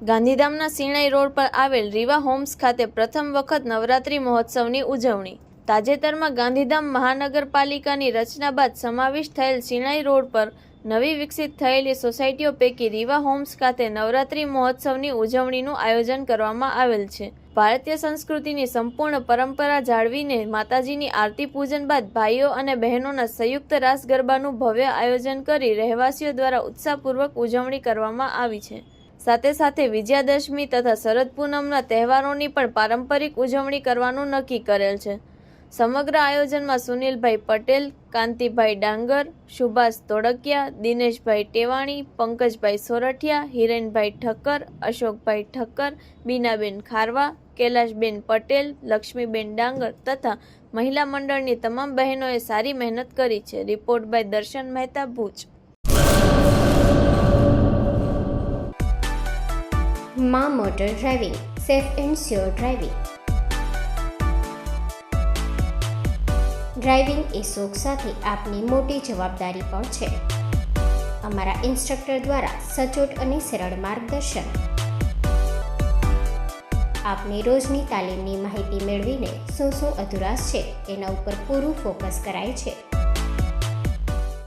ગાંધીધામના શિણાઈ રોડ પર આવેલ રીવા હોમ્સ ખાતે પ્રથમ વખત નવરાત્રિ મહોત્સવની ઉજવણી. તાજેતરમાં ગાંધીધામ મહાનગરપાલિકાની રચના બાદ સમાવિષ્ટ થયેલ શિણાઈ રોડ પર નવી વિકસિત થયેલી સોસાયટીઓ પૈકી રીવા હોમ્સ ખાતે નવરાત્રિ મહોત્સવની ઉજવણીનું આયોજન કરવામાં આવેલ છે. ભારતીય સંસ્કૃતિની સંપૂર્ણ પરંપરા જાળવીને માતાજીની આરતી પૂજન બાદ ભાઈઓ અને બહેનોના સંયુક્ત રાસ ગરબાનું ભવ્ય આયોજન કરી રહેવાસીઓ દ્વારા ઉત્સાહપૂર્વક ઉજવણી કરવામાં આવી છે. સાથે સાથે વિજયાદશમી તથા શરદ પૂનમના તહેવારોની પણ પારંપરિક ઉજવણી કરવાનું નક્કી કરેલ છે. સમગ્ર આયોજનમાં સુનિલભાઈ પટેલ, કાંતિભાઈ ડાંગર, સુભાષ ધોળકિયા, દિનેશભાઈ ટેવાણી, પંકજભાઈ સોરઠિયા, હિરેનભાઈ ઠક્કર, અશોકભાઈ ઠક્કર, બીનાબેન ખારવા, કૈલાશબેન પટેલ, લક્ષ્મીબેન ડાંગર તથા મહિલા મંડળની તમામ બહેનોએ સારી મહેનત કરી છે. રિપોર્ટ બાય દર્શન મહેતા, ભુજ. માં motor driving, safe and sure driving. Driving એ શોખ સાથે આપની મોટી જવાબદારી પણ છે. અમારા ઇન્સ્ટ્રક્ટર દ્વારા સચોટ અને સરળ માર્ગદર્શન. આપની રોજની તાલીમની માહિતી મેળવીને શું અધુરાશ છે એના ઉપર પૂરું ફોકસ કરાય છે.